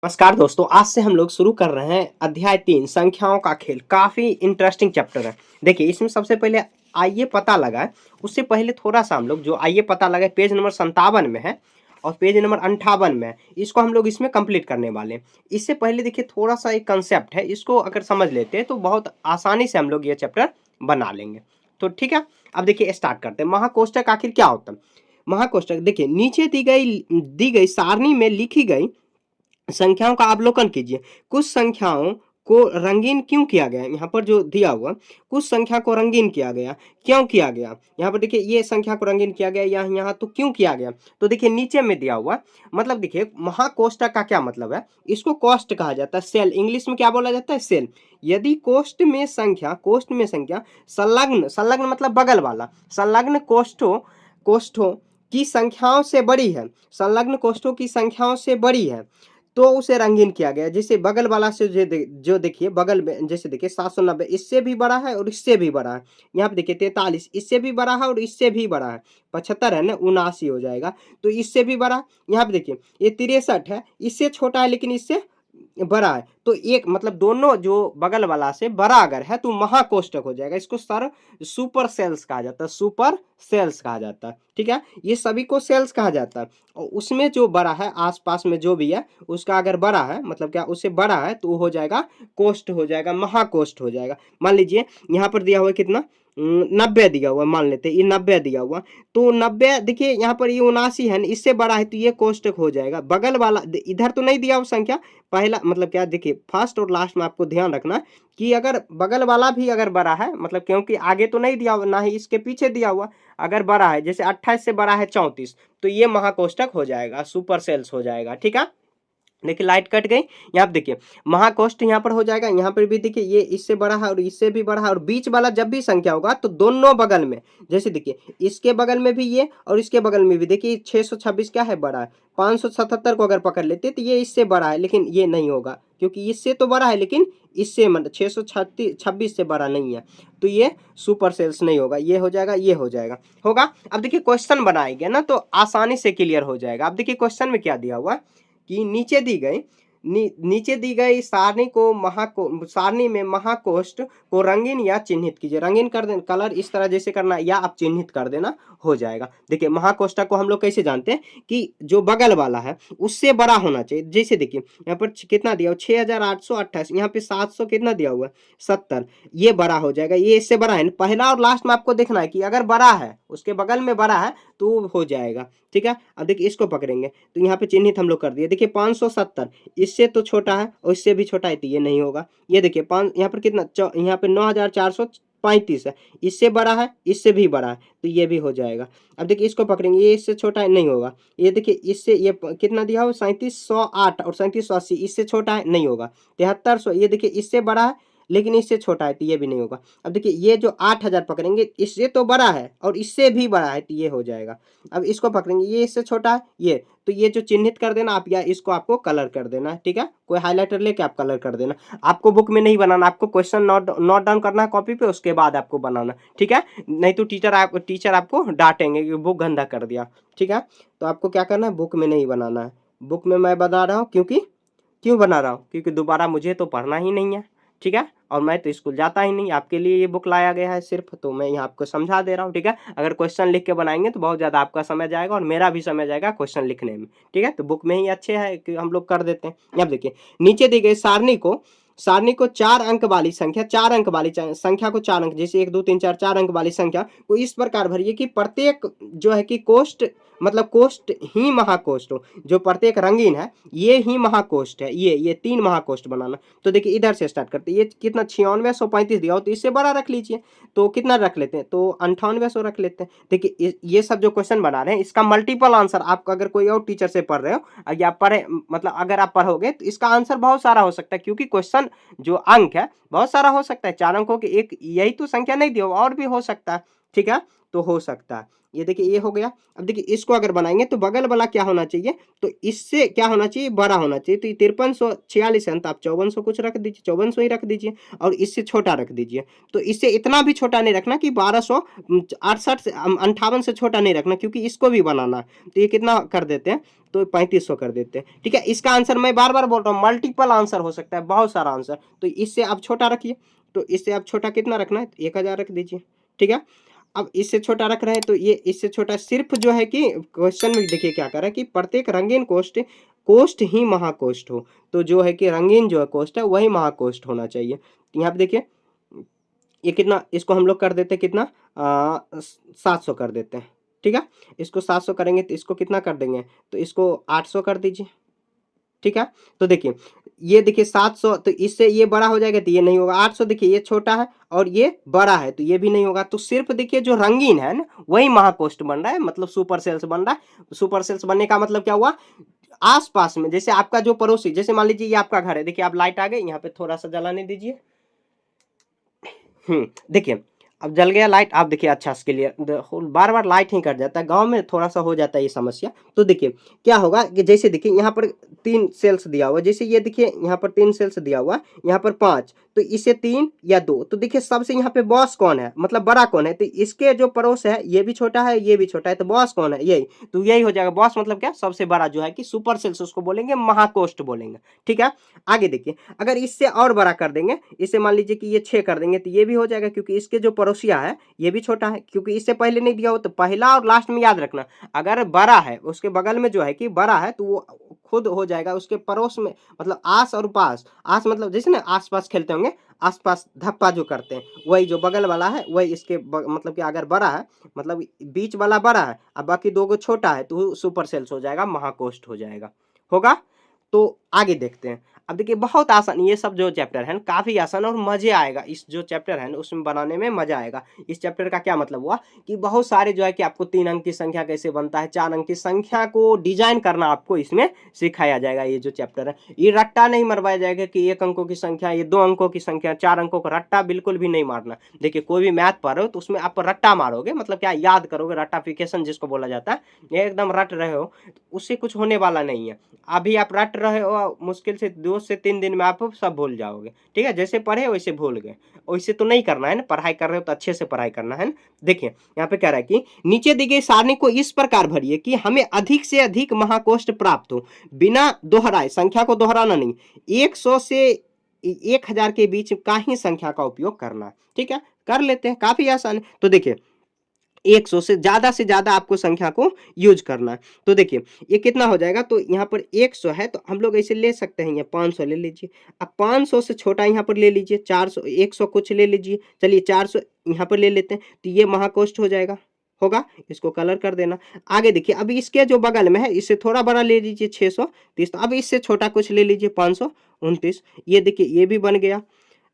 नमस्कार दोस्तों, आज से हम लोग शुरू कर रहे हैं अध्याय 3 संख्याओं का खेल। काफ़ी इंटरेस्टिंग चैप्टर है। देखिए, इसमें सबसे पहले आइए पता लगाएँ, उससे पहले थोड़ा-सा हम लोग जो आइए पता लगाएँ पेज नंबर 57 में है और पेज नंबर 58 में है। इसको हम लोग इसमें कंप्लीट करने वाले हैं। इससे पहले देखिए थोड़ा-सा एक कांसेप्ट है, इसको अगर समझ लेते हैं तो बहुत आसानी से हम लोग ये चैप्टर बना लेंगे। तो ठीक है, अब देखिए स्टार्ट करते हैं। महाकोष्ठक आखिर क्या होता है? महाकोष्ठक देखिए नीचे दी गई सारणी में लिखी गई संख्याओं का अवलोकन कीजिए। कुछ संख्याओं को रंगीन क्यों किया गया है? यहाँ पर जो दिया हुआ कुछ संख्या को रंगीन किया गया, क्यों किया गया? यहाँ पर देखिए ये संख्या को रंगीन किया गया, यहाँ तो क्यों किया गया? तो देखिए नीचे में दिया हुआ मतलब देखिए महाकोष्ठक का क्या मतलब है? इसको कोष्ठ कहा जाता है, सेल। इंग्लिश में क्या बोला जाता है? सेल। यदि कोष्ठ में संख्या संलग्न मतलब बगल वाला, संलग्न कोष्ठों की संख्याओं से बड़ी है, संलग्न कोष्ठों की संख्याओं से बड़ी है, तो उसे रंगीन किया गया। जैसे बगल वाला से जो देखिए बगल में जैसे देखिए 790 इससे भी बड़ा है और इससे भी बड़ा है। यहाँ पे देखिए 43 इससे भी बड़ा है और इससे भी बड़ा है। 75 है ना, 79 हो जाएगा, तो इससे भी बड़ा। यहाँ पे देखिए ये 63 है, इससे छोटा है लेकिन इससे बड़ा है। तो एक मतलब दोनों जो बगल वाला से बड़ा अगर है तो महाकोष्ठक हो जाएगा। इसको सर सुपर सेल्स कहा जाता है, सुपर सेल्स कहा जाता है। ठीक है, ये सभी को सेल्स कहा जाता है। और उसमें जो बड़ा है आसपास में जो भी है उसका अगर बड़ा है मतलब क्या उससे बड़ा है तो वो हो जाएगा कोष्ठ, हो जाएगा महाकोष्ठ हो जाएगा। मान लीजिए यहाँ पर दिया हुआ है कितना 90 दिया हुआ, मान लेते हैं ये 90 दिया हुआ, तो 90 देखिए यहाँ पर ये 79 है ना, इससे बड़ा है तो ये कोष्ठक हो जाएगा। बगल वाला इधर तो नहीं दिया हुआ संख्या, पहला मतलब क्या देखिए फर्स्ट और लास्ट में आपको ध्यान रखना कि अगर बगल वाला भी अगर बड़ा है मतलब क्योंकि आगे तो नहीं दिया हुआ ना ही इसके पीछे दिया हुआ, अगर बड़ा है जैसे 28 से बड़ा है 34 तो ये महाकोष्ठक हो जाएगा, सुपर सेल्स हो जाएगा। ठीक है, देखिए लाइट कट गई। यहाँ पे देखिए महाकोष्ठ यहाँ पर हो जाएगा, यहाँ पर भी देखिए ये इससे बड़ा है और इससे भी बड़ा है, और बीच वाला जब भी संख्या होगा तो दोनों बगल में जैसे देखिए इसके बगल में भी ये और इसके बगल में भी देखिए 626 क्या है बड़ा है। 577 को अगर पकड़ लेते तो ये इससे बड़ा है लेकिन ये नहीं होगा क्योंकि इससे तो बड़ा है लेकिन इससे मतलब 626 से बड़ा नहीं है, तो ये सुपर सेल्स नहीं होगा। ये हो जाएगा, ये हो जाएगा, होगा। अब देखिए क्वेश्चन बनाएंगे ना तो आसानी से क्लियर हो जाएगा। अब देखिए क्वेश्चन में क्या दिया हुआ कि नीचे दी गई सारणी में महाकोष्ठ को रंगीन या चिन्हित कीजिए। रंगीन कर देना, कलर इस तरह जैसे करना या आप चिन्हित कर देना हो जाएगा। देखिए महाकोष्ठक को हम लोग कैसे जानते हैं कि जो बगल वाला है उससे बड़ा होना चाहिए। जैसे देखिए यहाँ पर कितना दिया हुआ 6828, यहाँ पे 700 कितना दिया हुआ 70, ये बड़ा हो जाएगा, ये इससे बड़ा है। पहला और लास्ट में आपको देखना है कि अगर बड़ा है उसके बगल में बड़ा है तो हो जाएगा। ठीक है, अब देखिए इसको पकड़ेंगे तो यहाँ पे चिन्हित हम लोग कर दिए। देखिए 570 इससे तो छोटा है और इससे भी छोटा है तो ये नहीं होगा। ये देखिए पाँच यहाँ पर कितना यहाँ पे 9435 है, इससे बड़ा है इससे भी बड़ा है तो ये भी हो जाएगा। अब देखिए इसको पकड़ेंगे, ये इससे छोटा है नहीं होगा। ये देखिए इससे ये कितना दिया हो 3708 और 3780, इससे छोटा है नहीं होगा। 7300 ये देखिए इससे बड़ा है लेकिन इससे छोटा है तो ये भी नहीं होगा। अब देखिए ये जो 8000 पकड़ेंगे इससे तो बड़ा है और इससे भी बड़ा है तो ये हो जाएगा। अब इसको पकड़ेंगे, ये इससे छोटा है ये, तो ये जो चिन्हित कर देना आप या इसको आपको कलर कर देना है। ठीक है, कोई हाइलाइटर लेके आप कलर कर देना। आपको बुक में नहीं बनाना, आपको क्वेश्चन नोट डाउन करना है कॉपी पे, उसके बाद आपको बनाना। ठीक है, नहीं तो टीचर आपको डांटेंगे कि बुक गंदा कर दिया। ठीक है, तो आपको क्या करना है, बुक में नहीं बनाना है। बुक में मैं बना रहा हूँ क्यों बना रहा हूँ क्योंकि दोबारा मुझे तो पढ़ना ही नहीं है। ठीक है, और मैं तो स्कूल जाता ही नहीं, आपके लिए ये बुक लाया गया है सिर्फ, तो मैं यहाँ आपको समझा दे रहा हूँ। ठीक है, अगर क्वेश्चन लिख के बनाएंगे तो बहुत ज़्यादा आपका समय जाएगा और मेरा भी समय जाएगा क्वेश्चन लिखने में। ठीक है, तो बुक में ही अच्छे है कि हम लोग कर देते हैं। अब देखिए नीचे दी गई सारणी को 4 अंक वाली संख्या, 4 अंक वाली संख्या को 4 अंक जैसे 1 2 3 4 4 अंक वाली संख्या को इस प्रकार भरिए कि प्रत्येक जो है कि कोष्ठ मतलब कोष्ठ ही महाकोष्ठ हो। जो प्रत्येक रंगीन है ये ही महाकोष्ठ है, ये 3 महाकोष्ठ बनाना। तो देखिए इधर से स्टार्ट करते हैं। ये कितना 9635 दिया हो तो इससे बड़ा रख लीजिए, तो कितना रख लेते हैं तो 9800 रख लेते हैं। देखिए ये सब जो क्वेश्चन बना रहे हैं इसका मल्टीपल आंसर आप अगर कोई और टीचर से पढ़ रहे हो या पढ़े मतलब अगर आप पढ़ोगे तो इसका आंसर बहुत सारा हो सकता है, क्योंकि क्वेश्चन जो अंक है बहुत सारा हो सकता है। 4 अंकों के एक यही तो संख्या नहीं दी हो, और भी हो सकता है। ठीक है, तो हो सकता है। ये देखिए ये हो गया। अब देखिए इसको अगर बनाएंगे तो बगल वाला क्या होना चाहिए, तो इससे क्या होना चाहिए, बड़ा होना चाहिए। तो ये 5346 है, तो आप 5400 कुछ रख दीजिए, 5400 ही रख दीजिए और इससे छोटा रख दीजिए। तो इससे इतना भी छोटा नहीं रखना कि 1268 से 58 से छोटा नहीं रखना, क्योंकि इसको भी बनाना है। तो ये कितना कर देते हैं, तो 3500 कर देते हैं। ठीक है, इसका आंसर मैं बार बार बोल रहा हूँ, मल्टीपल आंसर हो सकता है, बहुत सारा आंसर। तो इससे आप छोटा रखिए, तो इससे आप छोटा कितना रखना है, 1000 रख दीजिए। ठीक है, अब इससे छोटा रख रहे हैं तो ये इससे छोटा, सिर्फ जो है कि क्वेश्चन में देखिए क्या कर रहा है कि प्रत्येक रंगीन कोष्ठ कोष्ठ ही महाकोष्ठ हो। तो जो है कि रंगीन जो है कोष्ठ है वही महाकोष्ठ होना चाहिए। तो यहाँ पे देखिए ये कितना, इसको हम लोग कर देते हैं कितना, 700 कर देते हैं। ठीक है, इसको 700 करेंगे तो इसको कितना कर देंगे, तो इसको 800 कर दीजिए। ठीक है, तो देखिए ये देखिए 700, तो इससे ये बड़ा हो जाएगा तो ये नहीं होगा। 800 देखिए ये छोटा है और ये बड़ा है तो ये भी नहीं होगा। तो सिर्फ देखिए जो रंगीन है ना वही महाकोष्ठ बन रहा है, मतलब सुपर सेल्स बन रहा है। सुपर सेल्स बनने का मतलब क्या हुआ, आसपास में जैसे आपका जो पड़ोसी, जैसे मान लीजिए ये आपका घर है, देखिए आप लाइट आ गई, यहाँ पे थोड़ा सा जलाने दीजिए। देखिए अब जल गया लाइट। आप देखिए अच्छा इसके लिए बार बार लाइट ही कट जाता है, गांव में थोड़ा सा हो जाता है ये समस्या। तो देखिए क्या होगा कि जैसे देखिए यहाँ पर 3 सेल्स दिया हुआ, जैसे ये देखिए यहाँ पर 3 सेल्स दिया हुआ, यहाँ पर 5, तो इसे 3 या 2। तो देखिए सबसे यहाँ पे बॉस कौन है, मतलब बड़ा कौन है, तो इसके जो पड़ोस है ये भी छोटा है ये भी छोटा है, तो बॉस कौन है, यही। तो यही हो जाएगा बॉस, मतलब क्या, सबसे बड़ा जो है कि सुपर सेल्स, उसको बोलेंगे महाकोष्ठ बोलेंगे। ठीक है, आगे देखिए अगर इससे और बड़ा कर देंगे, इसे मान लीजिए कि ये 6 कर देंगे तो ये भी हो जाएगा, क्योंकि इसके जो पड़ोसिया है ये भी छोटा है, क्योंकि इससे पहले नहीं दिया हो। तो पहला और लास्ट में याद रखना, अगर बड़ा है उसके बगल में जो है कि बड़ा है तो वो खुद हो जाएगा उसके पड़ोस में, मतलब आस और पास। आस मतलब जैसे ना आस पास खेलते होंगे, आस पास धप्पा जो करते हैं, वही जो बगल वाला है वही इसके मतलब कि अगर बड़ा है, मतलब बीच वाला बड़ा है और बाकी 2 छोटा है, तो सुपर सेल्स हो जाएगा, महाकोष्ठ हो जाएगा, होगा। तो आगे देखते हैं। अब देखिए बहुत आसान, ये सब जो चैप्टर है काफ़ी आसान और मज़े आएगा, इस जो चैप्टर है ना उसमें बनाने में मज़ा आएगा। इस चैप्टर का क्या मतलब हुआ कि बहुत सारे जो है कि आपको 3 अंक की संख्या कैसे बनता है, 4 अंक की संख्या को डिजाइन करना आपको इसमें सिखाया जाएगा। ये जो चैप्टर है ये रट्टा नहीं मरवाया जाएगा कि 1 अंकों की संख्या, ये 2 अंकों की संख्या, 4 अंकों का रट्टा बिल्कुल भी नहीं मारना। देखिए कोई भी मैथ पढ़ रहे हो तो उसमें आप रट्टा मारोगे, मतलब क्या याद करोगे, रट्टाफिकेशन जिसको बोला जाता है, ये एकदम रट रहे हो, उससे कुछ होने वाला नहीं है। अभी आप रट रहे हो, मुश्किल से 2 से 3 दिन में आप सब भूल जाओगे। ठीक है, जैसे पढ़े वैसे भूल गए, वैसे तो नहीं करना है ना, पढ़ाई कर रहे हो तो अच्छे से पढ़ाई करना है ना। देखिए यहाँ पे कह रहा है कि नीचे दी गई सारणी को इस प्रकार भरिए कि हमें अधिक से अधिक महाकोष्ठ प्राप्त हो, बिना दोहराए, संख्या को दोहराना नहीं, 100 से 1000 के बीच का ही संख्या का उपयोग करना है। ठीक है, कर लेते हैं, काफी आसान है। तो देखिए 100 से ज़्यादा आपको संख्या को यूज करना है। तो देखिए ये कितना हो जाएगा, तो यहाँ पर 100 है तो हम लोग ऐसे ले सकते हैं, ये 500 ले लीजिए। अब 500 से छोटा यहाँ पर ले लीजिए, 400, 100 कुछ ले लीजिए, चलिए 400 यहाँ पर ले लेते हैं, तो ये महाकोष्ठ हो जाएगा, होगा। इसको कलर कर देना। आगे देखिए अभी इसके जो बगल में है इससे थोड़ा बड़ा ले लीजिए, 630। अब इससे छोटा कुछ ले लीजिए, 529। ये देखिए ये भी बन गया,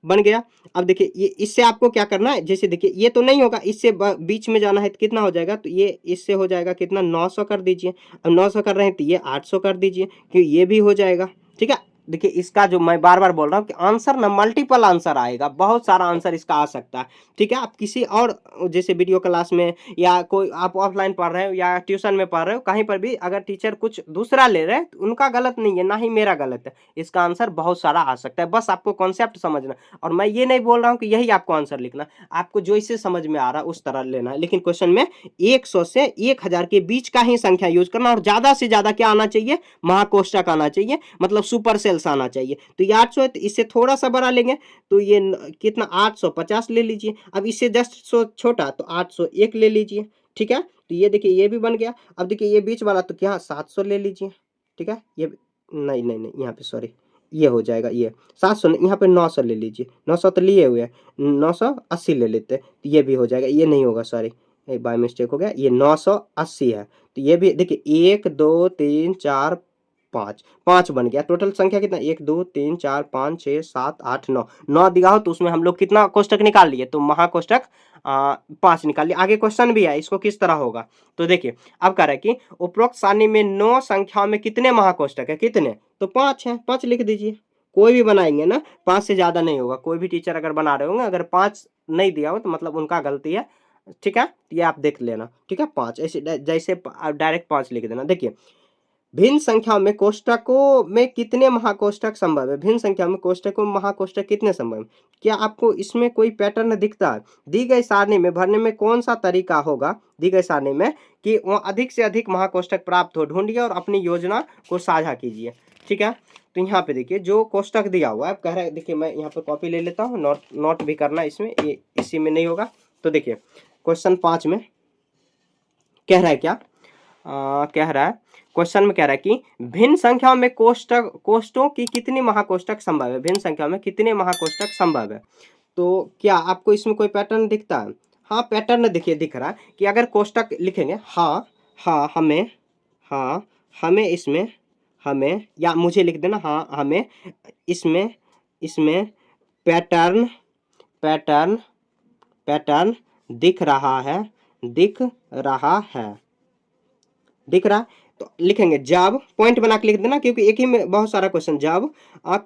बन गया। अब देखिए ये इससे आपको क्या करना है, जैसे देखिए ये तो नहीं होगा, इससे बीच में जाना है तो कितना हो जाएगा, तो ये इससे हो जाएगा कितना, 900 कर दीजिए। अब 900 कर रहे हैं तो ये 800 कर दीजिए, कि ये भी हो जाएगा। ठीक है, देखिए इसका जो मैं बार बार बोल रहा हूँ कि आंसर ना मल्टीपल आंसर आएगा, बहुत सारा आंसर इसका आ सकता है। ठीक है, आप किसी और जैसे वीडियो क्लास में या कोई आप ऑफलाइन पढ़ रहे हो या ट्यूशन में पढ़ रहे हो, कहीं पर भी अगर टीचर कुछ दूसरा ले रहे हैं तो उनका गलत नहीं है, ना ही मेरा गलत है, इसका आंसर बहुत सारा आ सकता है, बस आपको कॉन्सेप्ट समझना। और मैं ये नहीं बोल रहा हूँ कि यही आपको आंसर लिखना, आपको जो इससे समझ में आ रहा है उस तरह लेना है, लेकिन क्वेश्चन में 100 से 1000 के बीच का ही संख्या यूज करना, और ज्यादा से ज्यादा क्या आना चाहिए, महाकोष्ठक आना चाहिए, मतलब सुपर सेल्स आना चाहिए। तो ये 800 है तो इससे थोड़ा सा बड़ा लेंगे, तो ये कितना, 850 ले लीजिए। अब इससे जस्ट छोटा तो 801 ले लीजिए। ठीक है, तो ये देखिए ये भी बन गया। अब देखिए ये बीच वाला तो क्या, 700 ले लीजिए। ठीक है, ये नहीं नहीं नहीं, यहाँ पे सॉरी, ये हो जाएगा, ये 700 यहाँ पे 900 ले लीजिए, 900 तो लिए हुए हैं, 980 ले लेते हैं, तो ये भी हो जाएगा, ये नहीं होगा सॉरी, बाय मिस्टेक हो गया, ये 980 है। तो ये भी देखिए 1 2 3 4 5, 5 बन गया। टोटल संख्या कितना, 1 2 3 4 5 6 7 8 9, 9 दिया हो तो उसमें हम लोग कितना कोष्टक निकाल लिए, तो महाकोष्टक 5 निकाल लिए। आगे क्वेश्चन भी है, इसको किस तरह होगा, तो देखिए अब कह रहा है कि उपरोक्त सारणी में 9 संख्याओं में कितने महाकोष्टक है, कितने, तो 5 है, 5 लिख दीजिए। कोई भी बनाएंगे ना 5 से ज्यादा नहीं होगा, कोई भी टीचर अगर बना रहे होंगे, अगर 5 नहीं दिया हो तो मतलब उनका गलती है, ठीक है, ये आप देख लेना, ठीक है। 5 ऐसे जैसे डायरेक्ट 5 लिख देना। देखिए भिन्न संख्याओं में कोष्ठकों में कितने महाकोष्ठक संभव है, भिन्न संख्या में कोष्ठकों में महाकोष्ठक कितने संभव है? क्या आपको इसमें कोई पैटर्न दिखता है? दी गई सारणी में भरने में कौन सा तरीका होगा, दी गई सारणी में, कि वह अधिक से अधिक महाकोष्ठक प्राप्त हो, ढूंढिए और अपनी योजना को साझा कीजिए। ठीक है, तो यहाँ पे देखिए जो कोष्ठक दिया हुआ है, कह रहा है, देखिए मैं यहाँ पर कॉपी ले लेता हूँ, नोट भी करना इसमें, ये इसी में नहीं होगा। तो देखिए क्वेश्चन 5 में कह रहा है क्या, कह रहा है, क्वेश्चन में कह रहा है कि भिन्न संख्याओं में कोष्ठों की कितनी महाकोष्ठक संभव है, भिन्न संख्याओं में कितने महाकोष्ठक संभव है। तो क्या आपको इसमें कोई पैटर्न दिखता है? हाँ, पैटर्न देखिए दिख रहा है कि अगर कोष्ठक लिखेंगे, हाँ हमें इसमें, हमें, या मुझे लिख देना, हाँ हमें इसमें इसमें पैटर्न पैटर्न पैटर्न दिख रहा है, दिख रहा है, दिख रहा। तो लिखेंगे जब, पॉइंट बना के लिख देना क्योंकि एक ही में बहुत सारा क्वेश्चन, जब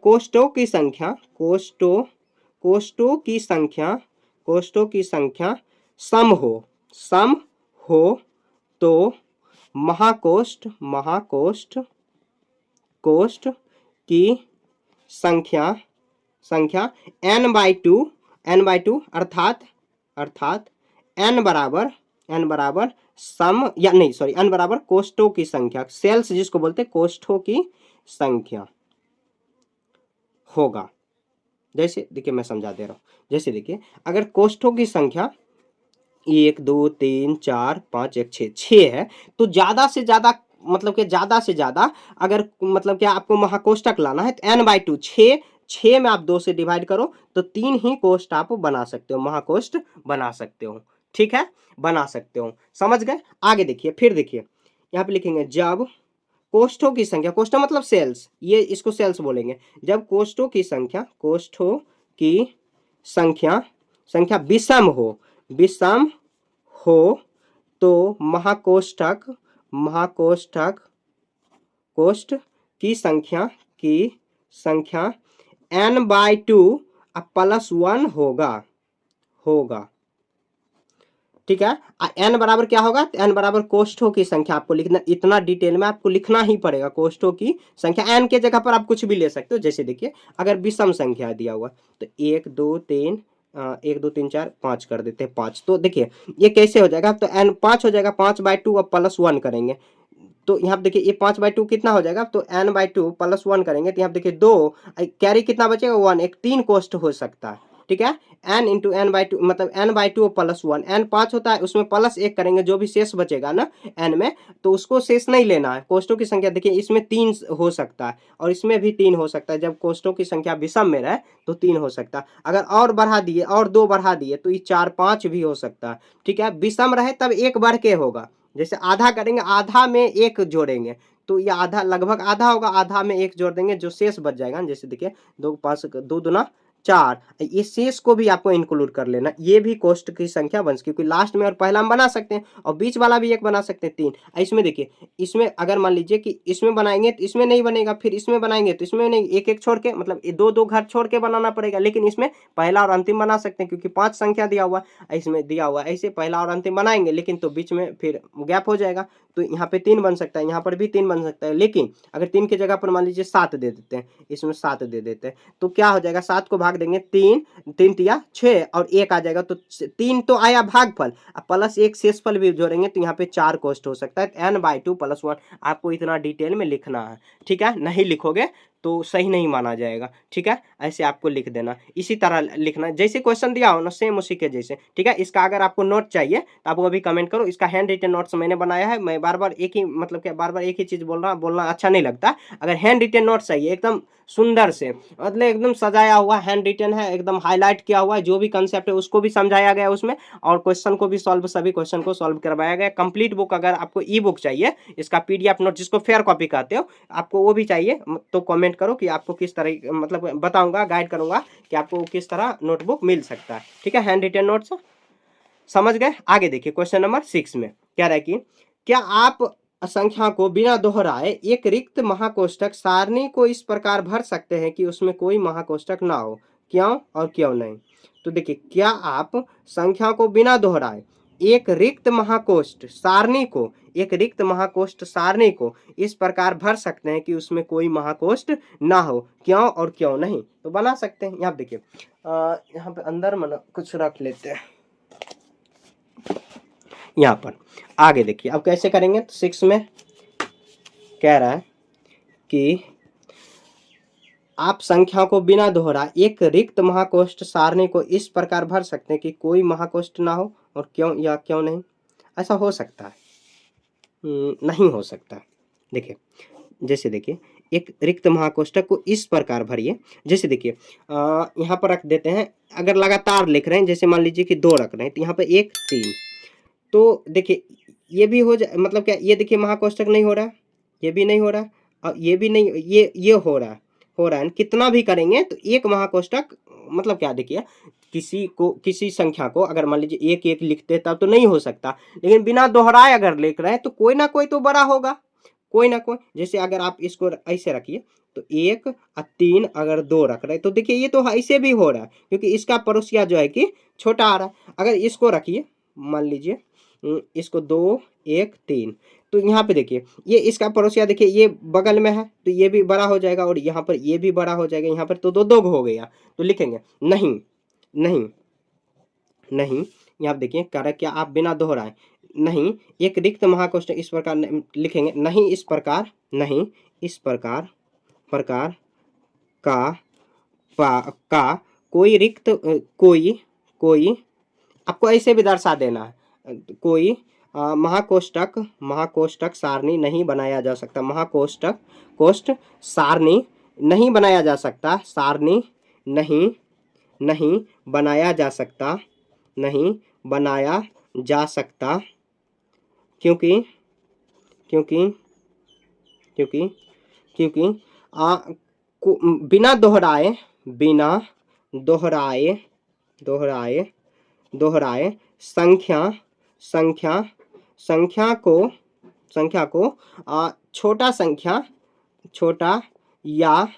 कोष्ठों की संख्या, कोष्ठों की संख्या सम हो तो कोष्ठ की संख्या n/2 अर्थात n बराबर सम, या नहीं सॉरी, n बराबर कोष्ठों की संख्या, सेल्स जिसको बोलते हैं, कोष्ठों की संख्या होगा। जैसे देखिए मैं समझा दे रहा हूं, जैसे देखिए अगर कोष्ठों की संख्या 1 2 3 4 5 1 6 है, तो ज्यादा से ज्यादा, मतलब कि ज्यादा से ज्यादा अगर मतलब कि आपको महाकोष्ठक लाना है तो n/2, 6 में आप 2 से डिवाइड करो तो 3 ही कोष्ठ आप बना सकते हो, महाकोष्ठ बना सकते हो। ठीक है, बना सकते हो, समझ गए। आगे देखिए, फिर देखिए यहाँ पे लिखेंगे जब कोष्ठों की संख्या, कोष्ठ मतलब सेल्स, ये इसको सेल्स बोलेंगे, जब कोष्ठों की संख्या विषम हो तो कोष्ठ की संख्या n/2 +1 होगा। ठीक है, n बराबर क्या होगा, n बराबर कोष्ठों की संख्या, आपको लिखना, इतना डिटेल में आपको लिखना ही पड़ेगा, कोष्ठों की संख्या, n के जगह पर आप कुछ भी ले सकते हो। जैसे देखिए अगर विषम संख्या दिया हुआ तो 1 2 3 1 2 3 4 5 कर देते हैं, 5। तो देखिए ये कैसे हो जाएगा, तो n 5 हो जाएगा, 5/2 अब +1 करेंगे तो यहाँ पे देखिए ये 5/2 कितना हो जाएगा, तो n/2 +1 करेंगे तो यहाँ पे देखिए 2 कैरी कितना बचेगा, 1, एक 3 कोष्ठ हो सकता है। ठीक है, n इंटू n/2 मतलब n/2 +1, n 5 होता है, उसमें +1 करेंगे, जो भी शेष बचेगा ना n में, तो उसको शेष नहीं लेना है। कोष्ठों की संख्या देखिए इसमें 3 हो सकता है और इसमें भी 3 हो सकता है, जब कोष्ठों की संख्या विषम में रहे तो 3 हो सकता है। अगर और बढ़ा दिए और 2 बढ़ा दिए तो ये 4 5 भी हो सकता है। ठीक है, विषम रहे तब 1 बढ़ के होगा, जैसे आधा करेंगे, आधा में 1 जोड़ेंगे तो ये आधा, लगभग आधा होगा, आधा में 1 जोड़ देंगे, जो शेष बच जाएगा, जैसे देखिए 2 5 2 दूना 4, ये शेष को भी आपको इंक्लूड कर लेना, ये भी कोष्ठ की संख्या बन, क्योंकि लास्ट में और पहला हम बना सकते हैं और बीच वाला भी एक बना सकते हैं, 3। इसमें देखिए, इसमें अगर मान लीजिए कि इसमें बनाएंगे तो इसमें नहीं बनेगा, फिर इसमें बनाएंगे तो इसमें नहीं, एक एक छोड़ के, मतलब 2 2 घर छोड़ के बनाना पड़ेगा, लेकिन इसमें पहला और अंतिम बना सकते हैं क्योंकि 5 संख्या दिया हुआ है, इसमें दिया हुआ है, ऐसे पहला और अंतिम बनाएंगे, लेकिन तो बीच में फिर गैप हो जाएगा, तो यहाँ पे 3 बन सकता है, यहाँ पर भी 3 बन सकता है, लेकिन अगर 3 की जगह पर मान लीजिए 7 दे देते हैं, इसमें 7 दे देते हैं, तो क्या हो जाएगा, 7 को भाग देंगे, 3 3 तिया 6 और 1 आ जाएगा, तो 3 तो आया भागफल, अब +1 शेषफल भी जोड़ेंगे तो यहाँ पे 4 कोष्ठ हो सकता है, n/2 +1। आपको इतना डिटेल में लिखना है। ठीक है, नहीं लिखोगे तो सही नहीं माना जाएगा। ठीक है, ऐसे आपको लिख देना, इसी तरह लिखना, जैसे क्वेश्चन दिया हो ना सेम उसी के जैसे। ठीक है, इसका अगर आपको नोट चाहिए तो आप अभी कमेंट करो, इसका हैंड रिटन नोट्स मैंने बनाया है, मैं बार बार एक ही, मतलब कि बार बार एक ही चीज़ बोलना अच्छा नहीं लगता। अगर हैंड रिटन नोट्स चाहिए एकदम सुंदर से, मतलब एकदम सजाया हुआ हैंड रिटन है, एकदम हाईलाइट किया हुआ है, जो भी कंसेप्ट है उसको भी समझाया गया उसमें, और क्वेश्चन को भी सॉल्व, सभी क्वेश्चन को सॉल्व करवाया गया। कंप्लीट बुक अगर आपको ई बुक चाहिए, इसका PDF नोट जिसको फेयर कॉपी कहते हो, आपको वो भी चाहिए तो कमेंट करो कि आपको किस तरह, मतलब बताऊंगा, गाइड करूंगा कि आपको किस तरह नोटबुक मिल सकता है। ठीक है, हैंड रिटन नोट्स समझ गए। आगे देखिए क्वेश्चन नंबर 6 में क्या रहा है कि क्या आप संख्या को बिना दोहराए एक रिक्त महाकोष्ठक सारणी को इस प्रकार भर सकते हैं कि उसमें कोई महाकोष्ठक ना हो, क्यों और क्यों नहीं। तो देखिए क्या आप संख्या को बिना दोहराए एक रिक्त महाकोष्ठ सारणी को, एक रिक्त महाकोष्ठ सारणी को इस प्रकार भर सकते हैं कि उसमें कोई महाकोष्ठ ना हो, क्यों और क्यों नहीं। तो बना सकते हैं। यहाँ देखिए यहाँ पे अंदर मन कुछ रख लेते हैं यहाँ पर। आगे देखिए अब कैसे करेंगे, तो 6 में कह रहा है कि आप संख्या को बिना दोहराए एक रिक्त महाकोष्ठ सारणी को इस प्रकार भर सकते हैं कि कोई महाकोष्ठ ना हो, और क्यों या क्यों नहीं। ऐसा हो सकता है? नहीं हो सकता। देखिए जैसे देखिए एक रिक्त महाकोष्ठक को इस प्रकार भरिए, जैसे देखिए यहाँ पर रख देते हैं। अगर लगातार लिख रहे हैं, जैसे मान लीजिए कि 2 रख रहे हैं, तो यहाँ पे 1 3, तो देखिए ये भी हो जाए, मतलब क्या, ये देखिए महाकोष्ठक नहीं हो रहा है, ये भी नहीं हो रहा है, और ये भी नहीं, ये हो रहा है, हो रहा है। कितना भी करेंगे तो एक महाकोष्ठक, मतलब क्या, देखिए किसी संख्या को अगर मान लीजिए 1 1 लिखते तब तो नहीं हो सकता, लेकिन बिना दोहराए अगर लिख रहे हैं तो कोई ना कोई तो बड़ा होगा, कोई ना कोई। जैसे अगर आप इसको ऐसे रखिए, तो 1 और 3 अगर 2 रख रहे हैं, तो देखिए ये तो ऐसे भी हो रहा है, क्योंकि इसका पड़ोसिया जो है कि छोटा आ रहा है। अगर इसको रखिए, मान लीजिए इसको 2 1 3, तो यहाँ पे देखिए ये इसका पड़ोसिया, देखिए ये बगल में है, तो ये भी बड़ा हो जाएगा, और यहाँ पर ये भी बड़ा हो जाएगा, यहाँ पर तो 2 2 हो गया। तो लिखेंगे नहीं नहीं नहीं, यहाँ पे देखिए कह रहा है क्या, आप बिना दोहराए नहीं एक रिक्त महाकोष्ठक इस प्रकार लिखेंगे, नहीं इस प्रकार, नहीं इस प्रकार प्रकार का कोई रिक्त कोई आपको ऐसे भी दर्शा देना है, कोई महाकोष्ठक सारणी नहीं बनाया जा सकता, कोष्ठ सारणी नहीं बनाया जा सकता, सारणी नहीं बनाया जा सकता, नहीं बनाया जा सकता, क्योंकि क्योंकि क्योंकि क्योंकि बिना दोहराए दोहराए संख्या को छोटा या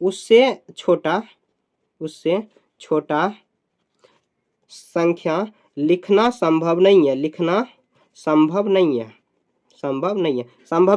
उससे छोटा संख्या लिखना संभव नहीं है, संभव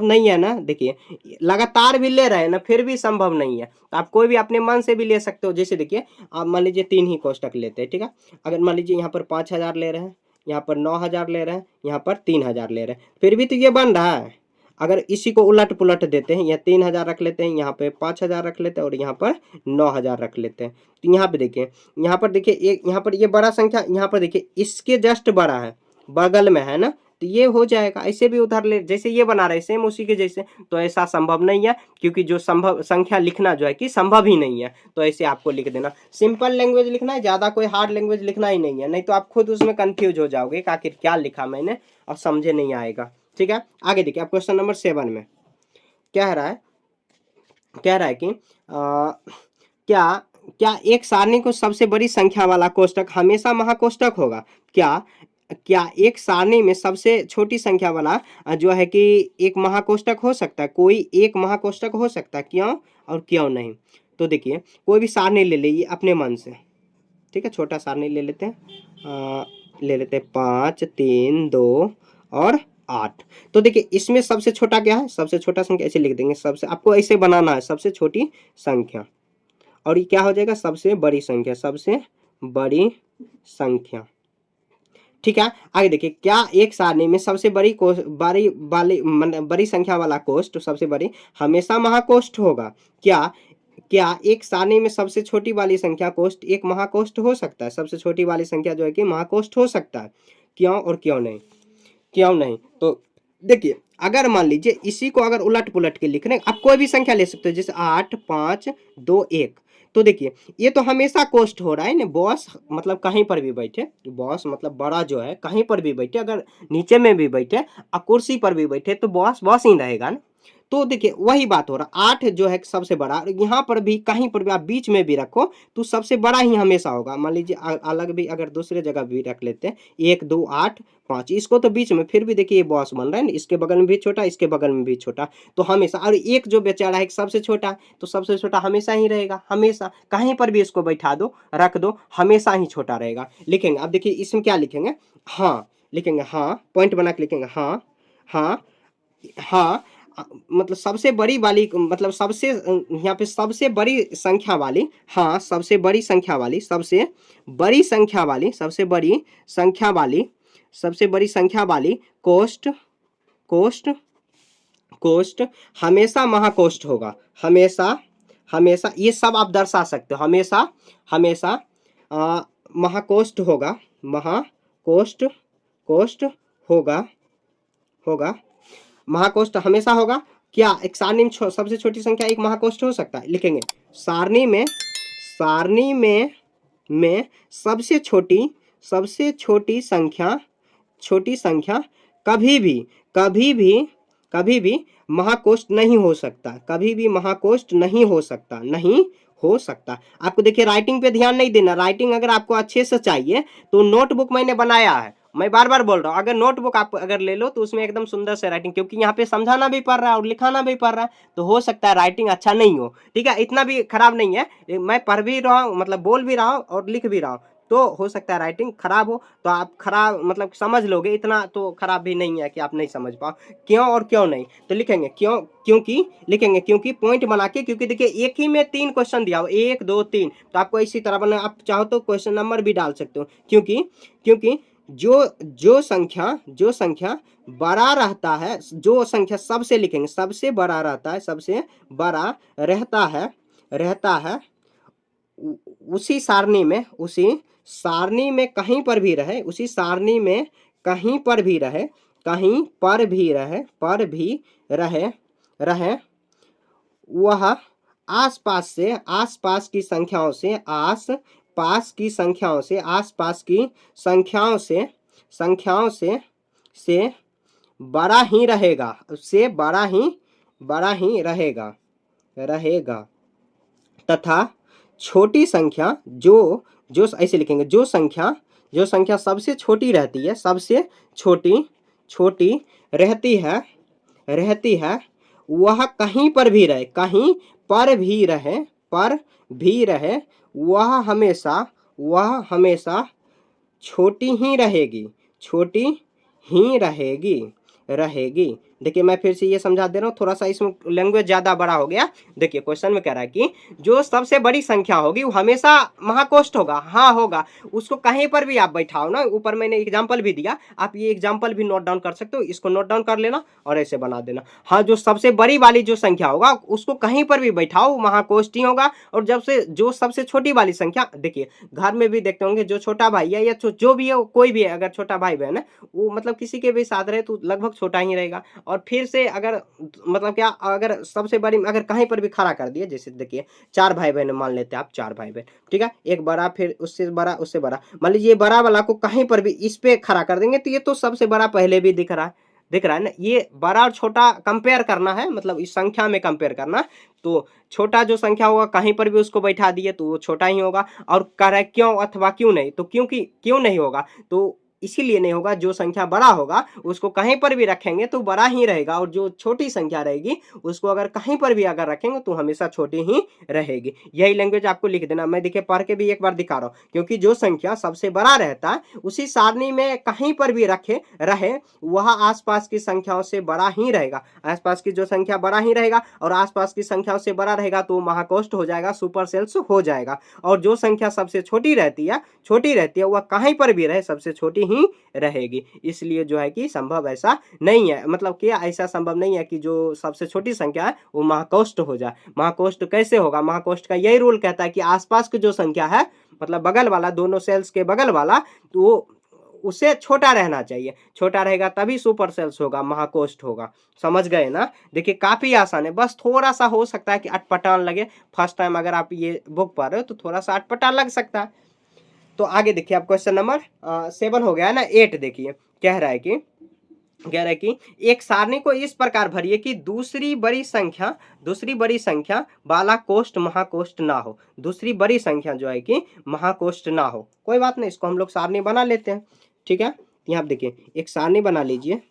नहीं है ना। देखिए लगातार भी ले रहे हैं ना, फिर भी संभव नहीं है। तो आप कोई भी अपने मन से भी ले सकते हो। जैसे देखिए आप मान लीजिए 3 ही कोष्ठक लेते हैं, ठीक है। अगर मान लीजिए यहाँ पर 5000 ले रहे हैं, यहाँ पर 9000 ले रहे हैं, यहाँ पर 3000 ले रहे हैं, फिर भी तो ये बन रहा है। अगर इसी को उलट पुलट देते हैं, यहाँ 3000 रख लेते हैं, यहाँ पे 5000 रख लेते हैं, और यहाँ पर 9000 रख लेते हैं, तो यहाँ पे देखिए, यहाँ पर देखिए एक, यहाँ पर ये बड़ा संख्या, यहाँ पर देखिए इसके जस्ट बड़ा है, बगल में है ना, तो ये हो जाएगा। ऐसे भी उधर ले, जैसे ये बना रहे सेम उसी के जैसे, तो ऐसा संभव नहीं है, क्योंकि जो संभव संख्या लिखना जो है कि संभव ही नहीं है। तो ऐसे आपको लिख देना, सिंपल लैंग्वेज लिखना है, ज़्यादा कोई हार्ड लैंग्वेज लिखना ही नहीं है, नहीं तो आप खुद उसमें कंफ्यूज हो जाओगे कि आखिर क्या लिखा मैंने, और समझे नहीं आएगा। ठीक है, आगे देखिए आप क्वेश्चन नंबर 7 में क्या रहा है, कह रहा है कि क्या एक सारणी को सबसे बड़ी संख्या वाला कोष्ठक हमेशा महाकोष्ठक होगा? क्या एक सारणी में सबसे छोटी संख्या वाला जो है कि एक महाकोष्ठक हो सकता है? कोई एक महाकोष्ठक हो सकता है, क्यों और क्यों नहीं? तो देखिए कोई भी सारणी ले लीजिए अपने मन से, ठीक है। छोटा सारणी ले लेते हैं, ले लेते हैं 5 3 2 और 8। तो देखिए इसमें सबसे छोटा क्या है, सबसे छोटा संख्या ऐसे लिख देंगे, सबसे आपको ऐसे बनाना है, सबसे छोटी संख्या, और ये क्या हो जाएगा, सबसे बड़ी संख्या, सबसे बड़ी संख्या। ठीक है, आगे देखिए क्या एक सारणी में सबसे बड़ी बड़ी संख्या वाला कोष्ठ, सबसे बड़ी हमेशा महाकोष्ठ होगा? क्या एक सारणी में सबसे छोटी वाली संख्या कोष्ठ एक महाकोष्ठ हो सकता है? सबसे छोटी वाली संख्या जो है कि महाकोष्ठ हो सकता है, क्यों और क्यों नहीं? क्यों नहीं? तो देखिए अगर मान लीजिए इसी को अगर उलट पुलट के लिख रहे हैं, आप कोई भी संख्या ले सकते हो, जैसे 8 5 2 1, तो देखिए ये तो हमेशा कोष्ठ हो रहा है ना। बॉस मतलब कहीं पर भी बैठे, बॉस मतलब बड़ा जो है कहीं पर भी बैठे, अगर नीचे में भी बैठे और कुर्सी पर भी बैठे, तो बॉस बॉस ही रहेगा ना। तो देखिए वही बात हो रहा, 8 जो है सबसे बड़ा, यहाँ पर भी कहीं पर भी आप बीच में भी रखो तो सबसे बड़ा ही हमेशा होगा। मान लीजिए अलग भी अगर दूसरे जगह भी रख लेते हैं, 1 2 8 5, इसको तो बीच में, फिर भी देखिए ये बॉस बन रहा है ना, इसके बगल में भी छोटा, इसके बगल में भी छोटा, तो हमेशा, और एक जो बेचारा है सबसे छोटा, तो सबसे छोटा हमेशा ही रहेगा, हमेशा कहीं पर भी इसको बैठा दो, रख दो, हमेशा ही छोटा रहेगा। लिखेंगे अब देखिए इसमें क्या लिखेंगे, हाँ लिखेंगे हाँ, पॉइंट बना के लिखेंगे हाँ, हाँ, हाँ, मतलब सबसे बड़ी वाली, मतलब सबसे यहाँ पे सबसे बड़ी संख्या वाली, हाँ सबसे बड़ी संख्या वाली, सबसे बड़ी संख्या वाली, सबसे बड़ी संख्या वाली, सबसे बड़ी संख्या वाली कोष्ठ, कोष्ठ, कोष्ठ हमेशा महाकोष्ठ होगा, हमेशा, हमेशा ये सब आप दर्शा सकते हो, हमेशा, हमेशा महाकोष्ठ होगा, महाकोष्ठ, कोष्ठ होगा, होगा, महाकोष्ठ हमेशा होगा। क्या एक सारणी में सबसे छोटी संख्या एक महाकोष्ठ हो सकता है? लिखेंगे सारणी में, सारणी में सबसे छोटी, सबसे छोटी संख्या, छोटी संख्या कभी भी, कभी भी, कभी भी महाकोष्ठ नहीं हो सकता, कभी भी महाकोष्ठ नहीं हो सकता, नहीं हो सकता। आपको देखिए राइटिंग पे ध्यान नहीं देना, राइटिंग अगर आपको अच्छे से चाहिए तो नोटबुक मैंने बनाया है, मैं बार बार बोल रहा हूँ, अगर नोटबुक आप अगर ले लो तो उसमें एकदम सुंदर से राइटिंग, क्योंकि यहाँ पे समझाना भी पड़ रहा है और लिखाना भी पड़ रहा है, तो हो सकता है राइटिंग अच्छा नहीं हो, ठीक है, इतना भी खराब नहीं है, मैं पढ़ भी रहा हूँ, मतलब बोल भी रहा हूँ और लिख भी रहा हूँ, तो हो सकता है राइटिंग खराब हो, तो आप खराब मतलब समझ लोगे, इतना तो खराब भी नहीं है कि आप नहीं समझ पाओ। क्यों और क्यों नहीं, तो लिखेंगे क्यों, क्योंकि, लिखेंगे क्योंकि पॉइंट बना के, क्योंकि देखिए एक ही में 3 क्वेश्चन दिया हो, 1 2 3, तो आपको इसी तरह बना, आप चाहो तो क्वेश्चन नंबर भी डाल सकते हो, क्योंकि, क्योंकि जो संख्या, जो संख्या बड़ा रहता है, जो संख्या सबसे, लिखेंगे सबसे बड़ा रहता है, सबसे बड़ा रहता है, रहता है, उसी सारणी में, उसी सारणी में कहीं पर भी रहे, उसी सारणी में कहीं पर भी रहे, कहीं पर भी रहे, पर भी रहे, रहे वह आसपास से, आसपास की संख्याओं से, आस पास की संख्याओं से, आसपास की संख्याओं से, संख्याओं से बड़ा ही रहेगा, से बड़ा ही, बड़ा ही रहेगा, रहेगा, तथा छोटी संख्या जो ऐसे लिखेंगे, जो संख्या, जो संख्या सबसे छोटी रहती है, सबसे छोटी, छोटी रहती है, रहती है, वह कहीं पर भी रहे, कहीं पर भी रहे, पर भी रहे, वह हमेशा, वह हमेशा छोटी ही रहेगी, छोटी ही रहेगी, रहेगी। देखिए मैं फिर से ये समझा दे रहा हूँ, थोड़ा सा इसमें लैंग्वेज ज़्यादा बड़ा हो गया। देखिए क्वेश्चन में कह रहा है कि जो सबसे बड़ी संख्या होगी वो हमेशा महाकोष्ठ होगा, हाँ होगा, उसको कहीं पर भी आप बैठाओ ना, ऊपर मैंने एग्जाम्पल भी दिया, आप ये एग्जाम्पल भी नोट डाउन कर सकते हो, इसको नोट डाउन कर लेना और ऐसे बना देना। हाँ जो सबसे बड़ी वाली जो संख्या होगा उसको कहीं पर भी बैठाओ महाकोष्ठ ही होगा, और जब से जो सबसे छोटी वाली संख्या, देखिए घर में भी देखते होंगे जो छोटा भाई है या जो भी है, कोई भी है, अगर छोटा भाई बहन है वो मतलब किसी के भी साथ रहे तो लगभग छोटा ही रहेगा, और फिर से अगर मतलब क्या, अगर सबसे बड़ी अगर कहीं पर भी खड़ा कर दिए, जैसे देखिए 4 भाई बहन मान लेते हैं आप, 4 भाई बहन, ठीक है, एक बड़ा फिर उससे बड़ा उससे बड़ा, मान लीजिए बड़ा वाला को कहीं पर भी इस पे खड़ा कर देंगे तो ये तो सबसे बड़ा पहले भी दिख रहा है, दिख रहा है ना, ये बड़ा और छोटा कंपेयर करना है, मतलब इस संख्या में कंपेयर करना, तो छोटा जो संख्या होगा कहीं पर भी उसको बैठा दिए तो वो छोटा ही होगा। और कह रहा है क्यों अथवा क्यों नहीं, तो क्योंकि क्यों नहीं होगा, तो इसीलिए नहीं होगा, जो संख्या बड़ा होगा उसको कहीं पर भी रखेंगे तो बड़ा ही रहेगा, और जो छोटी संख्या रहेगी उसको अगर कहीं पर भी अगर रखेंगे तो हमेशा छोटी ही रहेगी। यही लैंग्वेज आपको लिख देना, मैं देखिए पढ़ के भी एक बार दिखा रहा हूँ, क्योंकि जो संख्या सबसे बड़ा रहता है उसी सारणी में कहीं पर भी रखे रहे वह आसपास की संख्याओं से बड़ा ही रहेगा, आसपास की जो संख्या बड़ा ही रहेगा, और आसपास की संख्याओं से बड़ा रहेगा तो महाकोष्ठ हो जाएगा, सुपर सेल्स हो जाएगा। और जो संख्या सबसे छोटी रहती है, छोटी रहती है, वह कहीं पर भी रहे सबसे छोटी ही रहेगी। इसलिए जो है कि संभव ऐसा नहीं है, मतलब कि ऐसा संभव नहीं है कि जो सबसे छोटी संख्या है वो महाकोष्ठ हो जाए। महाकोष्ठ कैसे होगा, महाकोष्ठ का यही रूल कहता है कि आसपास की जो संख्या है, मतलब बगल वाला, दोनों सेल्स के बगल वाला, तो वो उससे छोटा रहना चाहिए, छोटा रहेगा तभी सुपर सेल्स होगा, महाकोष्ठ होगा। समझ गए ना? देखिए काफी आसान है, बस थोड़ा सा हो सकता है कि अटपटान लगे, फर्स्ट टाइम अगर आप ये बुक पढ़ रहे हो तो थोड़ा सा अटपटान लग सकता है। तो आगे देखिए आप क्वेश्चन नंबर 7 हो गया है ना, 8 देखिए कह रहा है कि, कह रहा है कि एक सारणी को इस प्रकार भरिए कि दूसरी बड़ी संख्या, दूसरी बड़ी संख्या वाला कोष्ठ महाकोष्ठ ना हो, दूसरी बड़ी संख्या जो है कि महाकोष्ठ ना हो। कोई बात नहीं, इसको हम लोग सारणी बना लेते हैं, ठीक है। यहाँ आप देखिए एक सारणी बना लीजिए,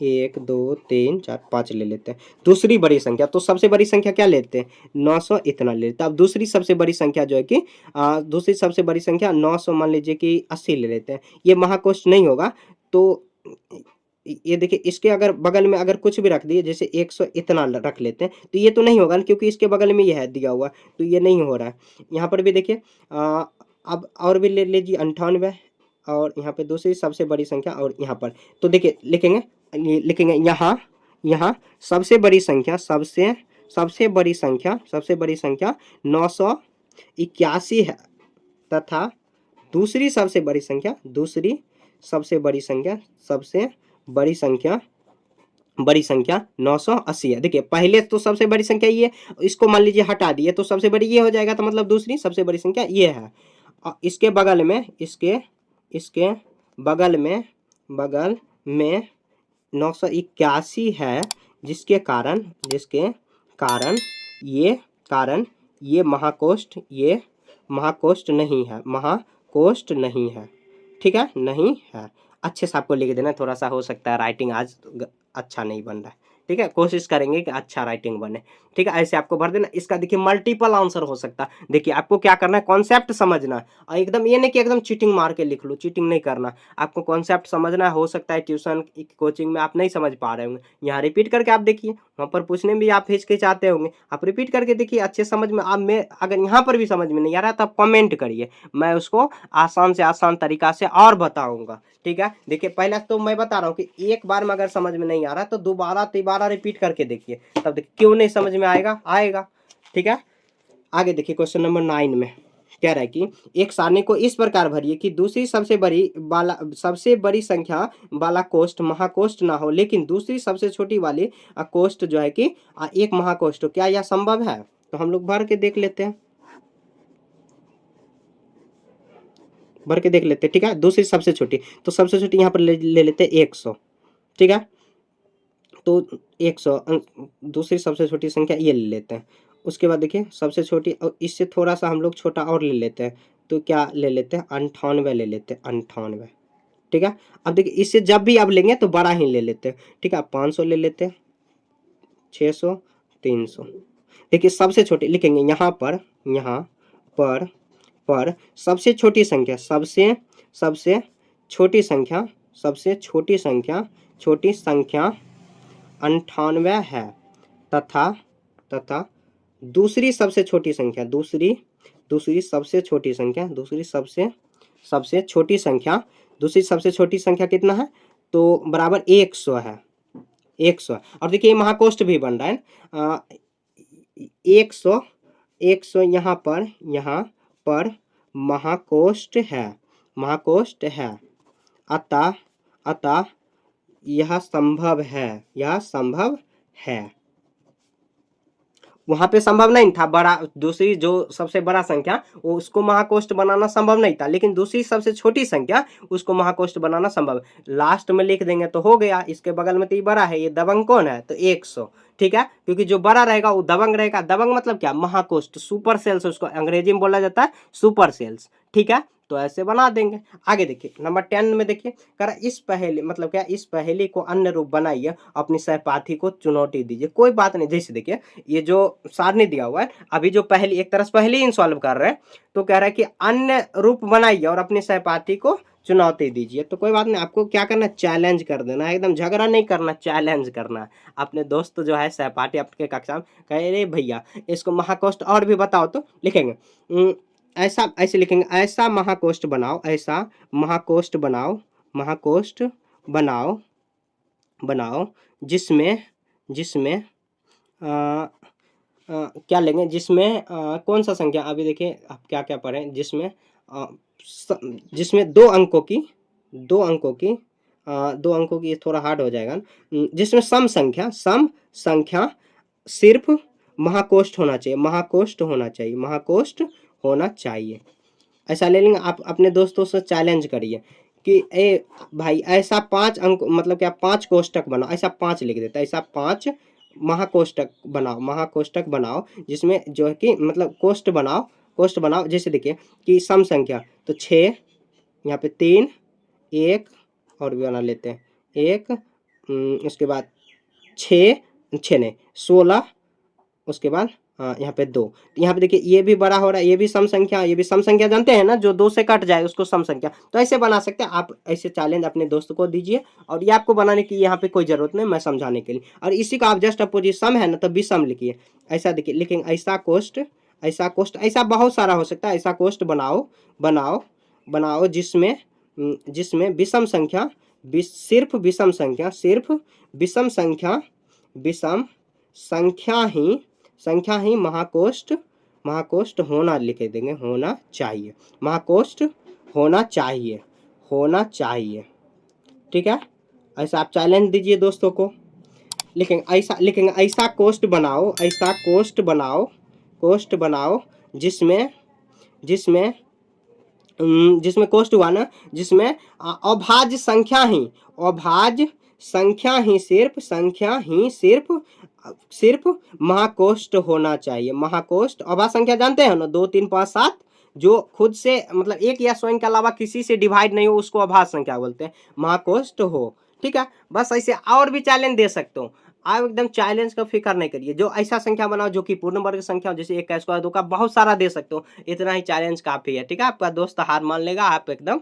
1 2 3 4 5 ले लेते हैं। दूसरी बड़ी संख्या, तो सबसे बड़ी संख्या क्या लेते हैं, 900 इतना ले लेते हैं। अब दूसरी सबसे बड़ी संख्या जो है कि दूसरी सबसे बड़ी संख्या 900 मान लीजिए कि 80 ले लेते हैं। ये महाकोष्ठ नहीं होगा, तो ये देखिए इसके अगर बगल में अगर कुछ भी रख दिए, जैसे 100 इतना रख लेते हैं, तो ये तो नहीं होगा ना, क्योंकि इसके बगल में ये है दिया हुआ, तो ये नहीं हो रहा है। यहाँ पर भी देखिए अब और भी ले लीजिए 98, और यहाँ पे दूसरी सबसे बड़ी संख्या, और यहाँ पर तो देखिए लिखेंगे, ये लिखेंगे यहाँ, यहाँ सबसे बड़ी संख्या, सबसे बड़ी संख्या 981 है, तथा दूसरी सबसे बड़ी संख्या, बड़ी संख्या 980 है। देखिए पहले तो सबसे बड़ी संख्या ये, इसको मान लीजिए हटा दिए तो सबसे बड़ी ये हो जाएगा, तो मतलब दूसरी सबसे बड़ी संख्या ये है। इसके बगल में, इसके बगल में 981 है, जिसके कारण ये महाकोष्ठ नहीं है, ठीक है, नहीं है। अच्छे से आपको लिख देना, थोड़ा सा हो सकता है राइटिंग आज अच्छा नहीं बन रहा है, ठीक है, कोशिश करेंगे कि अच्छा राइटिंग बने, ठीक है, ऐसे आपको भर देना। इसका देखिए मल्टीपल आंसर हो सकता है। देखिए आपको क्या करना है, कॉन्सेप्ट समझना है, और एकदम ये नहीं कि एकदम चीटिंग मार के लिख लो, चीटिंग नहीं करना, आपको कॉन्सेप्ट समझना है। हो सकता है ट्यूशन कोचिंग में आप नहीं समझ पा रहे होंगे, यहाँ रिपीट करके आप देखिए, वहाँ पर पूछने में भी आप हिचकिचाते होंगे, आप रिपीट करके देखिए, अच्छे समझ में आप में अगर यहाँ पर भी समझ में नहीं आ रहा तो आप कमेंट करिए, मैं उसको आसान से आसान तरीका से और बताऊंगा, ठीक है। देखिए पहले तो मैं बता रहा हूँ कि एक बार में अगर समझ में नहीं आ रहा तो दोबारा तिबारा रिपीट करके देखिए, तब देखिए क्यों नहीं समझ में आएगा, ठीक है। आगे देखिए क्वेश्चन नंबर 9 में कह रहा है कि एक सारणी को इस प्रकार भरिए कि दूसरी सबसे बड़ी संख्या वाला कोष्ठ महाकोष्ठ ना हो, लेकिन दूसरी सबसे छोटी वाली कोष्ठ जो है कि एक महाकोष्ठ हो। क्या यह संभव है? तो हम लोग भर के देख लेते हैं, ठीक है। दूसरी सबसे छोटी, तो सबसे छोटी यहाँ पर ले लेते हैं 100, ठीक है। तो 100 दूसरी सबसे छोटी संख्या ये ले लेते हैं। उसके बाद देखिए सबसे छोटी, और इससे थोड़ा सा हम लोग छोटा और ले लेते हैं, तो क्या ले लेते हैं, 98 ले लेते हैं, 98, ठीक है। अब देखिए इससे जब भी आप लेंगे तो बड़ा ही ले लेते हैं, ठीक है। 500 ले लेते हैं, 600, 300। देखिए सबसे छोटी लिखेंगे यहाँ पर सबसे छोटी संख्या, छोटी संख्या 98 है, तथा दूसरी सबसे छोटी संख्या, दूसरी सबसे छोटी संख्या कितना है, तो बराबर 100 है, 100। और देखिए ये महाकोष्ठ भी बन रहा है, 100 यहाँ पर महाकोष्ठ है, अतः यह संभव है। वहां पे संभव नहीं था, बड़ा दूसरी जो सबसे बड़ा संख्या वो उसको महाकोष्ठ बनाना संभव नहीं था, लेकिन दूसरी सबसे छोटी संख्या उसको महाकोष्ठ बनाना संभव है। लास्ट में लिख देंगे तो हो गया, इसके बगल में तो ये बड़ा है, ये दबंग कौन है, तो 100, ठीक है। क्योंकि जो बड़ा रहेगा वो दबंग रहेगा, दबंग मतलब क्या, महाकोष्ठ, सुपर सेल्स उसको अंग्रेजी में बोला जाता है, सुपर सेल्स, ठीक है। तो ऐसे बना देंगे। आगे देखिए नंबर 10 में देखिए कर इस पहेली मतलब क्या, इस पहेली को अन्य रूप बनाइए, अपनी सहपाठी को चुनौती दीजिए। कोई बात नहीं, जैसे देखिए ये जो सारणी दिया हुआ है, अभी जो पहली एक तरह से पहले ही सॉल्व कर रहे हैं, तो कह रहा है कि अन्य रूप बनाइए और अपने सहपाठी को चुनौती दीजिए। तो कोई बात नहीं, आपको क्या करना, चैलेंज कर देना है, एकदम झगड़ा नहीं करना, चैलेंज करना है। अपने दोस्त जो है सहपाठी आपके कक्षा में कहे, अरे भैया इसको महाकोष्ठ और भी बताओ, तो लिखेंगे ऐसे लिखेंगे, ऐसा महाकोष्ठ बनाओ जिसमें क्या लेंगे, जिसमें कौन सा संख्या, अभी देखिए आप क्या क्या पढ़ें, जिसमें दो अंकों की ये थोड़ा हार्ड हो जाएगा, जिसमें सम संख्या सिर्फ महाकोष्ठ होना चाहिए, ऐसा ले लेंगे। आप अपने दोस्तों से चैलेंज करिए कि ए भाई ऐसा 5 अंक मतलब क्या 5 कोष्ठक बनाओ, ऐसा 5 लिख देता है, ऐसा 5 महाकोष्ठक बनाओ जिसमें जो है कि मतलब कोष्ठ बनाओ। जैसे देखिए कि सम संख्या, तो 6, यहाँ पे 3, 1 और भी बना लेते हैं, 1 उसके बाद 6 6 नहीं 16, उसके बाद यहाँ पे 2। तो यहाँ पे देखिए ये भी बड़ा हो रहा है, ये भी सम संख्या, ये भी सम संख्या जानते हैं ना, जो 2 से कट जाए उसको सम संख्या। तो ऐसे बना सकते हैं आप, ऐसे चैलेंज अपने दोस्त को दीजिए और ये आपको बनाने की यहाँ पे कोई ज़रूरत नहीं, मैं समझाने के लिए। और इसी को आप जस्ट अपोजिट सम है ना तो विषम लिखिए, ऐसा देखिए लिखेंगे ऐसा कोष्ट, ऐसा कोष्ट, ऐसा बहुत सारा हो सकता है। ऐसा कोष्ट बनाओ बनाओ बनाओ जिसमें जिसमें विषम संख्या, सिर्फ विषम संख्या, सिर्फ विषम संख्या, विषम संख्या ही महाकोष्ठ होना, लिखे देंगे होना चाहिए, महाकोष्ठ होना चाहिए, होना चाहिए। ठीक है, ऐसा आप चैलेंज दीजिए दोस्तों को। लिखेंगे ऐसा कोष्ठ बनाओ, ऐसा कोष्ठ बनाओ, कोष्ठ बनाओ जिसमें जिसमें जिसमें कोष्ठ हुआ ना, जिसमें अभाज्य संख्या ही, अभाज्य संख्या ही सिर्फ, संख्या ही सिर्फ, सिर्फ महाकोष्ठ होना चाहिए। महाकोष्ठ अभाज्य संख्या जानते हैं ना, 2 3 5 7, जो खुद से मतलब एक या स्वयं के अलावा किसी से डिवाइड नहीं हो उसको अभाज्य संख्या बोलते हैं, महाकोष्ठ हो। ठीक है, बस ऐसे और भी चैलेंज दे सकते हो आप, एकदम चैलेंज का फिक्र नहीं करिए। जो ऐसा संख्या बनाओ जो कि पूर्ण वर्ग संख्या हो, जैसे 1 का स्क्वायर, 2 का, बहुत सारा दे सकते हो, इतना ही चैलेंज काफ़ी है। ठीक है, आपका दोस्त हार मान लेगा, आप एकदम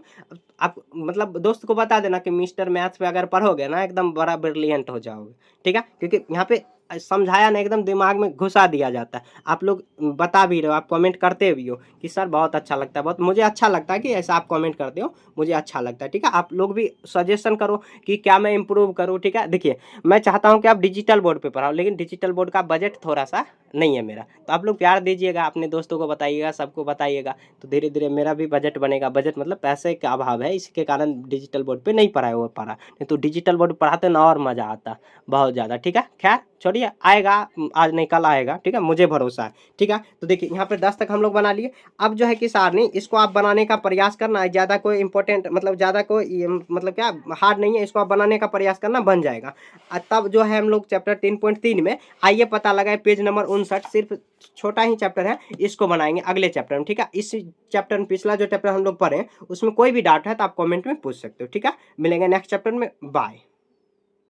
आप मतलब दोस्त को बता देना कि मिस्टर मैथ्स पे अगर पढ़ोगे ना एकदम बड़ा ब्रिलियंट हो जाओगे। ठीक है, क्योंकि यहाँ पे समझाया ना एकदम दिमाग में घुसा दिया जाता है। आप लोग बता भी रहे हो, आप कमेंट करते भी हो कि सर बहुत अच्छा लगता है, बहुत मुझे अच्छा लगता है कि ऐसा आप कमेंट करते हो, मुझे अच्छा लगता है। ठीक है, आप लोग भी सजेशन करो कि क्या मैं इम्प्रूव करूँ। ठीक है, देखिए मैं चाहता हूँ कि आप डिजिटल बोर्ड पे पढ़ाओ, लेकिन डिजिटल बोर्ड का बजट थोड़ा सा नहीं है मेरा, तो आप लोग प्यार दीजिएगा, अपने दोस्तों को बताइएगा, सबको बताइएगा, तो धीरे धीरे मेरा भी बजट बनेगा। बजट मतलब पैसे का अभाव है, इसके कारण डिजिटल बोर्ड पे नहीं पढ़ाया हो पा रहा, नहीं तो डिजिटल बोर्ड पढ़ाते ना और मज़ा आता बहुत ज़्यादा। ठीक है, खैर छोड़िए, आएगा आज नहीं कल आएगा। ठीक है, मुझे भरोसा है। ठीक है, तो देखिए यहाँ पर 10 तक हम लोग बना लिए। अब जो है कि सारणी, इसको आप बनाने का प्रयास करना है, ज़्यादा कोई इंपॉर्टेंट मतलब ज़्यादा कोई मतलब क्या हार्ड नहीं है, इसको आप बनाने का प्रयास करना, बन जाएगा। तब जो है हम लोग चैप्टर 3.3 में आइए पता लगाए पेज नंबर 59, सिर्फ छोटा ही चैप्टर है, इसको बनाएंगे अगले चैप्टर में। ठीक है, इस चैप्टर में पिछला जो चैप्टर हम लोग पढ़े उसमें कोई भी डाउट है तो आप कमेंट में पूछ सकते हो। ठीक है, मिलेंगे नेक्स्ट चैप्टर में, बाय।